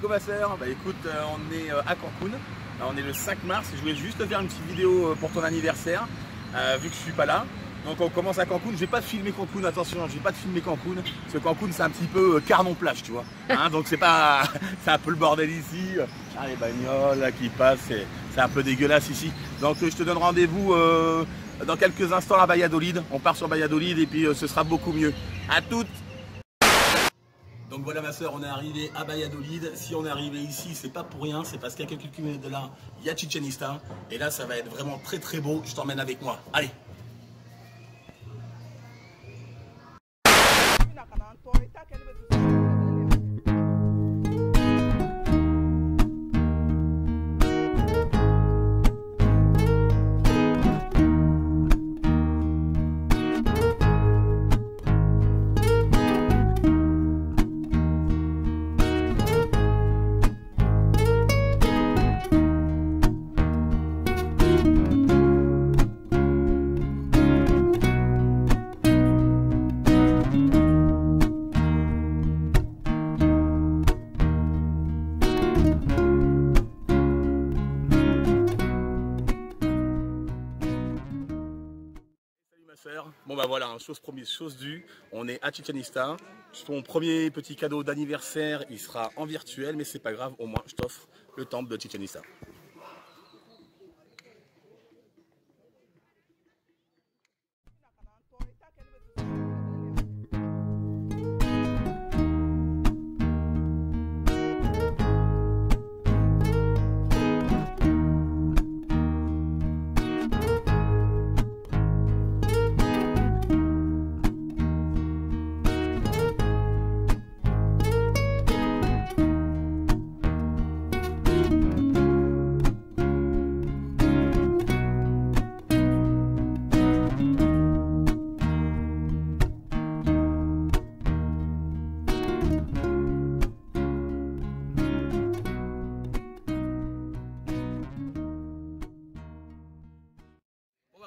coucou ma soeur. Bah écoute, on est à Cancun. On est le 5 mars et je voulais juste te faire une petite vidéo pour ton anniversaire, vu que je suis pas là. Donc on commence à Cancun. Je vais pas te filmer Cancun, attention, je vais pas te filmer Cancun, parce que Cancun c'est un petit peu carnon plage, tu vois. Hein, donc c'est pas, c'est un peu le bordel ici. Ah, les bagnoles là, qui passent, c'est un peu dégueulasse ici. Donc je te donne rendez-vous dans quelques instants à Valladolid. On part sur Valladolid et puis ce sera beaucoup mieux. À toutes. Donc voilà ma soeur, on est arrivé à Valladolid. Si on est arrivé ici, c'est pas pour rien, c'est parce qu'à quelques kilomètres de là, il y a Chichen Itza. Et là, ça va être vraiment très très beau. Je t'emmène avec moi. Allez. Bon bah voilà, chose promise, chose due, on est à Chichen Itza. Ton premier petit cadeau d'anniversaire, il sera en virtuel, mais c'est pas grave, au moins je t'offre le temple de Chichen Itza.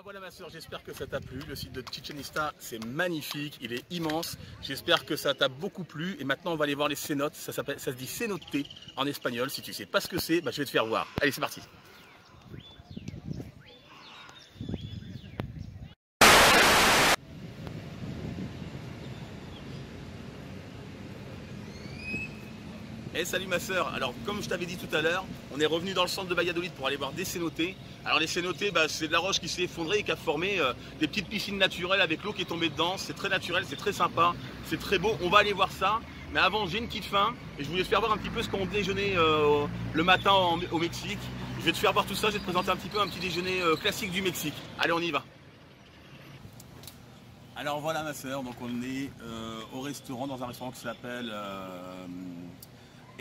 Voilà ma soeur, j'espère que ça t'a plu. Le site de Chichen Itza, c'est magnifique, il est immense. J'espère que ça t'a beaucoup plu. Et maintenant, on va aller voir les cénotes. Ça se dit cenote en espagnol. Si tu sais pas ce que c'est, bah, je vais te faire voir. Allez, c'est parti. Et salut ma soeur, alors comme je t'avais dit tout à l'heure, on est revenu dans le centre de Valladolid pour aller voir des cénotes. Alors les cénotes, bah, c'est de la roche qui s'est effondrée et qui a formé des petites piscines naturelles avec l'eau qui est tombée dedans. C'est très naturel, c'est très sympa, c'est très beau, on va aller voir ça. Mais avant j'ai une petite faim et je voulais te faire voir un petit peu ce qu'on déjeunait le matin au Mexique. Je vais te faire voir tout ça, je vais te présenter un petit peu un petit déjeuner classique du Mexique. Allez, on y va. Alors voilà ma soeur, donc on est au restaurant, dans un restaurant qui s'appelle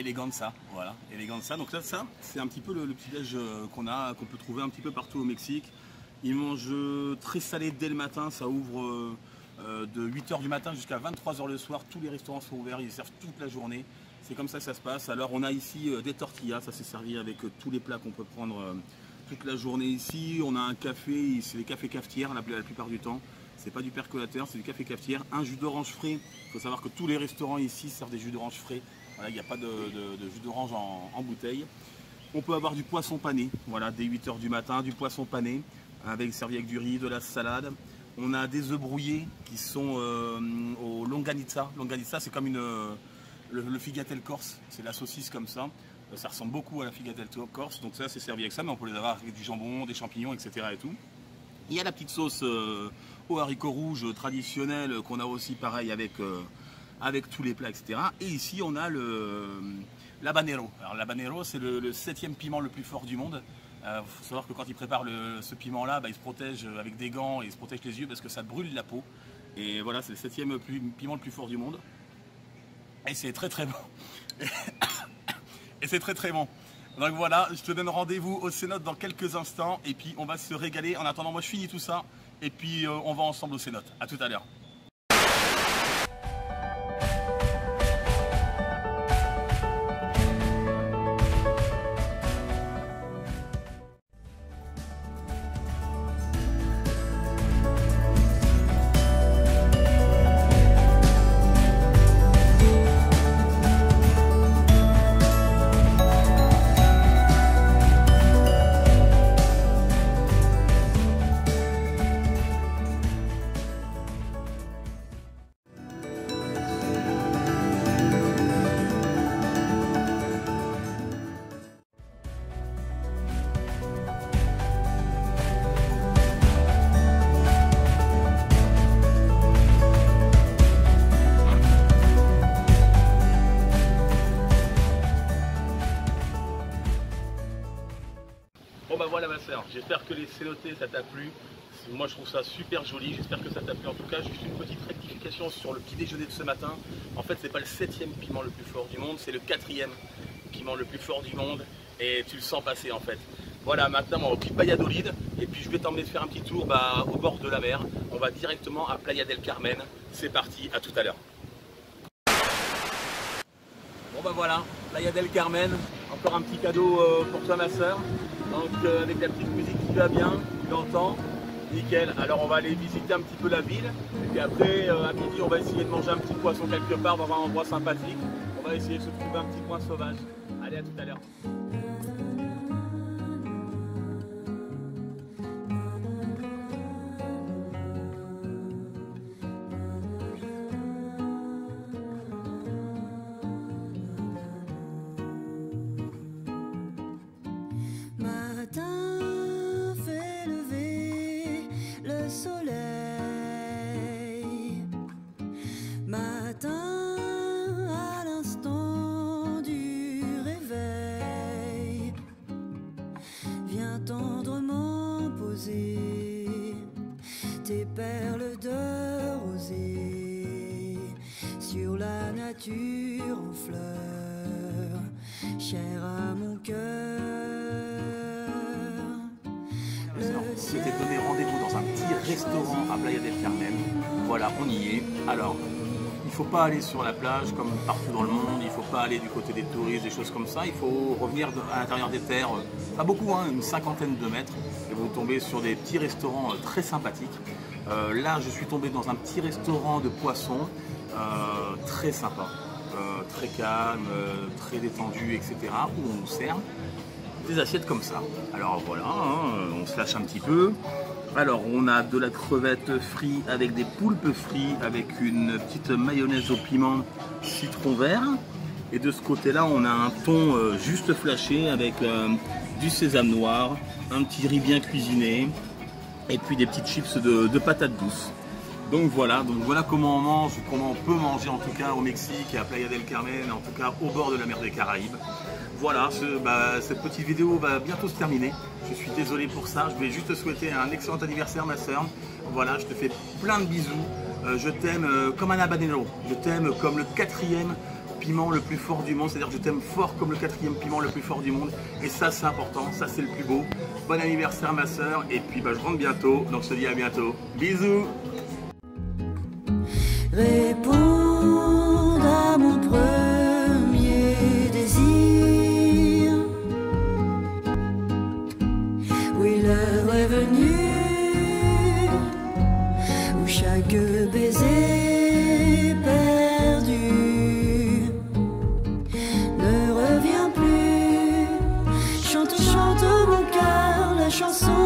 Eleganza, voilà, Eleganza. Donc là, ça, c'est un petit peu le petit-déj qu'on peut trouver un petit peu partout au Mexique. Ils mangent très salé dès le matin, ça ouvre de 8 h du matin jusqu'à 23 h le soir. Tous les restaurants sont ouverts, ils servent toute la journée. C'est comme ça que ça se passe. Alors on a ici des tortillas, ça s'est servi avec tous les plats qu'on peut prendre toute la journée ici. On a un café, c'est des cafés cafetières la plupart du temps. C'est pas du percolateur, c'est du café cafetière. Un jus d'orange frais. Il faut savoir que tous les restaurants ici servent des jus d'orange frais. Voilà, il n'y a pas de jus d'orange en bouteille. On peut avoir du poisson pané, voilà, dès 8 h du matin, du poisson pané, servi avec du riz, de la salade. On a des œufs brouillés qui sont au longanizza. Longanizza, c'est comme le figatelle corse, c'est la saucisse comme ça. Ça ressemble beaucoup à la figatelle corse, donc ça c'est servi avec ça, mais on peut les avoir avec du jambon, des champignons, etc. et tout. Il y a la petite sauce aux haricots rouges traditionnelle qu'on a aussi pareil avec tous les plats, etc. Et ici, on a l'habanero. Alors l'habanero, c'est le 7e piment le plus fort du monde. Faut savoir que quand ils préparent ce piment-là, bah, ils se protègent avec des gants et ils se protègent les yeux parce que ça brûle la peau. Et voilà, c'est le 7e piment le plus fort du monde. Et c'est très très bon. Et c'est très très bon. Donc voilà, je te donne rendez-vous au cénote dans quelques instants. Et puis on va se régaler. En attendant, moi je finis tout ça. Et puis on va ensemble au cénote. A tout à l'heure. voilà ma soeur, j'espère que les célotés ça t'a plu. Moi je trouve ça super joli, j'espère que ça t'a plu en tout cas. Juste une petite rectification sur le petit déjeuner de ce matin. En fait c'est pas le 7e piment le plus fort du monde, c'est le 4e piment le plus fort du monde. Et tu le sens passer en fait. Voilà, maintenant on va au petit Valladolid et puis je vais t'emmener faire un petit tour au bord de la mer. On va directement à Playa del Carmen. C'est parti, à tout à l'heure. Bon bah voilà, Playa del Carmen, encore un petit cadeau pour toi ma soeur. Donc avec la petite musique qui va bien, tu l'entends, nickel. Alors on va aller visiter un petit peu la ville. Et puis après à midi on va essayer de manger un petit poisson quelque part dans un endroit sympathique. On va essayer de se trouver un petit coin sauvage. Allez, à tout à l'heure. Tendrement posées, tes perles de rosée sur la nature en fleurs, chère à mon cœur. Je t'ai donné rendez-vous dans un petit restaurant à Playa del Carmen. Voilà, on y est. Alors, il ne faut pas aller sur la plage comme partout dans le monde, il ne faut pas aller du côté des touristes, des choses comme ça, il faut revenir à l'intérieur des terres, pas beaucoup, hein, une cinquantaine de mètres, et vous tombez sur des petits restaurants très sympathiques. Là, je suis tombé dans un petit restaurant de poissons, très sympa, très calme, très détendu, etc., où on nous sert des assiettes comme ça. Alors voilà, hein, on se lâche un petit peu. Alors on a de la crevette frite avec des poulpes frits avec une petite mayonnaise au piment citron vert. Et de ce côté-là, on a un thon juste flashé avec du sésame noir, un petit riz bien cuisiné et puis des petites chips de patates douces. Donc voilà comment on mange, comment on peut manger en tout cas au Mexique et à Playa del Carmen, en tout cas au bord de la mer des Caraïbes. Voilà, cette petite vidéo va bientôt se terminer. Je suis désolé pour ça, je voulais juste te souhaiter un excellent anniversaire ma soeur. Voilà, je te fais plein de bisous. Je t'aime comme un habanero, je t'aime comme le 4e piment le plus fort du monde, c'est-à-dire que je t'aime fort comme le 4e piment le plus fort du monde. Et ça c'est important, ça c'est le plus beau. Bon anniversaire ma soeur, et puis je rentre bientôt, donc je te dis à bientôt. Bisous. Répondre à mon premier désir. Oui, l'heure est venue où chaque baiser perdu ne revient plus. Chante, chante mon cœur la chanson